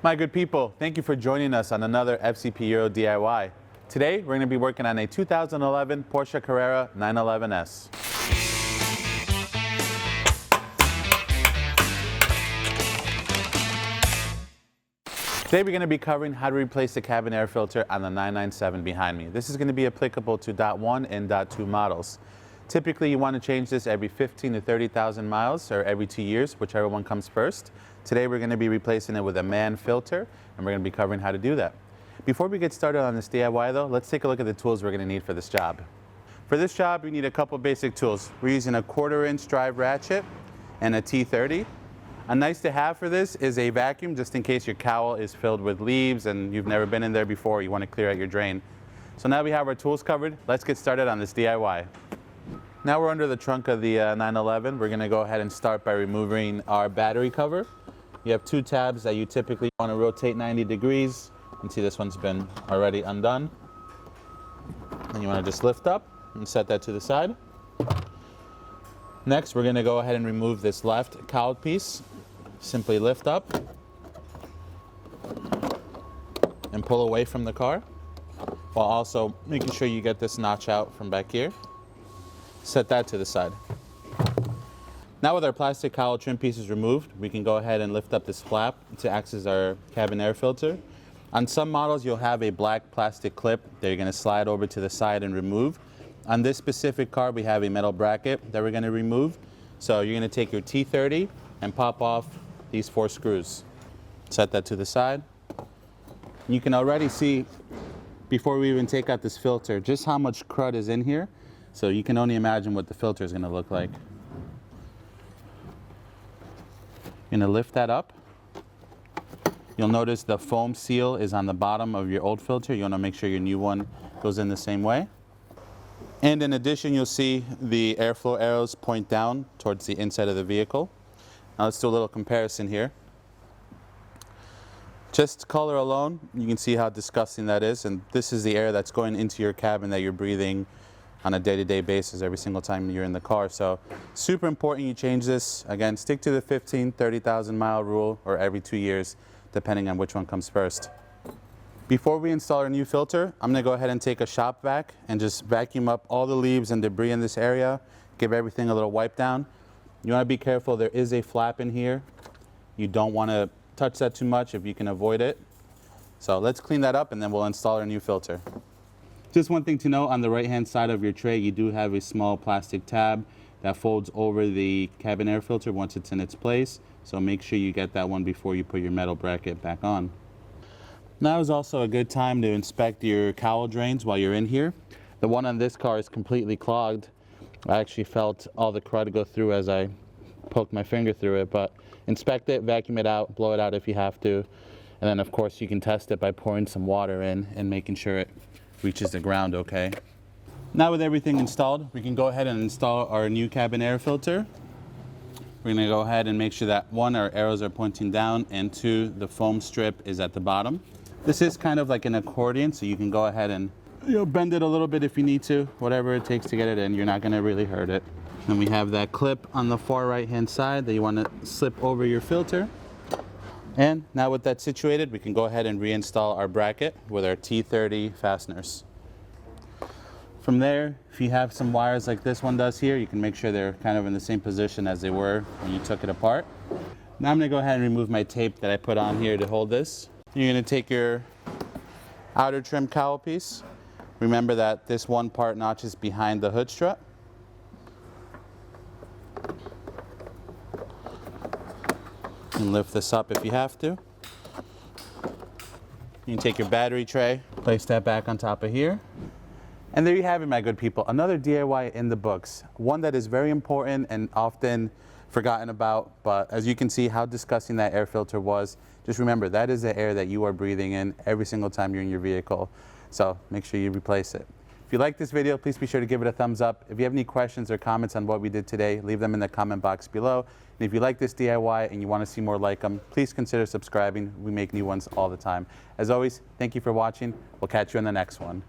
My good people, thank you for joining us on another FCP Euro DIY. Today, we're going to be working on a 2011 Porsche Carrera 911S. Today, we're going to be covering how to replace the cabin air filter on the 997 behind me. This is going to be applicable to .1 and .2 models. Typically, you want to change this every 15 to 30,000 miles or every 2 years, whichever one comes first. Today, we're going to be replacing it with a MAN filter, and we're going to be covering how to do that. Before we get started on this DIY though, let's take a look at the tools we're going to need for this job. For this job, we need a couple basic tools. We're using a 1/4-inch drive ratchet and a T30. A nice to have for this is a vacuum, just in case your cowl is filled with leaves and you've never been in there before, you want to clear out your drain. So now we have our tools covered, let's get started on this DIY. Now we're under the trunk of the 911. We're going to go ahead and start by removing our battery cover. You have two tabs that you typically want to rotate 90 degrees. You can see this one's been already undone. And you want to just lift up and set that to the side. Next, we're going to go ahead and remove this left cowled piece. Simply lift up and pull away from the car, while also making sure you get this notch out from back here. Set that to the side. Now with our plastic cowl trim pieces removed, we can go ahead and lift up this flap to access our cabin air filter. On some models, you'll have a black plastic clip that you're going to slide over to the side and remove. On this specific car, we have a metal bracket that we're going to remove. So you're going to take your T30 and pop off these 4 screws. Set that to the side. You can already see, before we even take out this filter, just how much crud is in here. So you can only imagine what the filter is going to look like. You're going to lift that up. You'll notice the foam seal is on the bottom of your old filter. You want to make sure your new one goes in the same way. And in addition, you'll see the airflow arrows point down towards the inside of the vehicle. Now let's do a little comparison here. Just color alone, you can see how disgusting that is. And this is the air that's going into your cabin that you're breathing on a day-to-day basis every single time you're in the car. So super important you change this. Again, stick to the 15, 30,000 mile rule, or every 2 years, depending on which one comes first. Before we install our new filter, I'm going to go ahead and take a shop vac and just vacuum up all the leaves and debris in this area. Give everything a little wipe down. You want to be careful, there is a flap in here. You don't want to touch that too much if you can avoid it. So let's clean that up and then we'll install our new filter. Just one thing to know, on the right hand side of your tray, you do have a small plastic tab that folds over the cabin air filter once it's in its place. So make sure you get that one before you put your metal bracket back on. Now is also a good time to inspect your cowl drains while you're in here. The one on this car is completely clogged. I actually felt all the crud go through as I poked my finger through it, but inspect it, vacuum it out, blow it out if you have to. And then of course you can test it by pouring some water in and making sure it reaches the ground okay. Now with everything installed, we can go ahead and install our new cabin air filter. We're going to go ahead and make sure that 1, our arrows are pointing down, and 2, the foam strip is at the bottom. This is kind of like an accordion, so you can go ahead and bend it a little bit if you need to, whatever it takes to get it in. You're not going to really hurt it. Then we have that clip on the far right hand side that you want to slip over your filter. And now with that situated, we can go ahead and reinstall our bracket with our T30 fasteners. From there, if you have some wires like this one does here, you can make sure they're kind of in the same position as they were when you took it apart. Now I'm going to go ahead and remove my tape that I put on here to hold this. You're going to take your outer trim cowl piece. Remember that this one part notches behind the hood strut. And lift this up if you have to. You can take your battery tray, place that back on top of here. And there you have it, my good people. Another DIY in the books. One that is very important and often forgotten about, but as you can see how disgusting that air filter was, just remember that is the air that you are breathing in every single time you're in your vehicle. So make sure you replace it. If you like this video, please be sure to give it a thumbs up. If you have any questions or comments on what we did today, leave them in the comment box below. And if you like this DIY and you want to see more like them, please consider subscribing. We make new ones all the time. As always, thank you for watching. We'll catch you in the next one.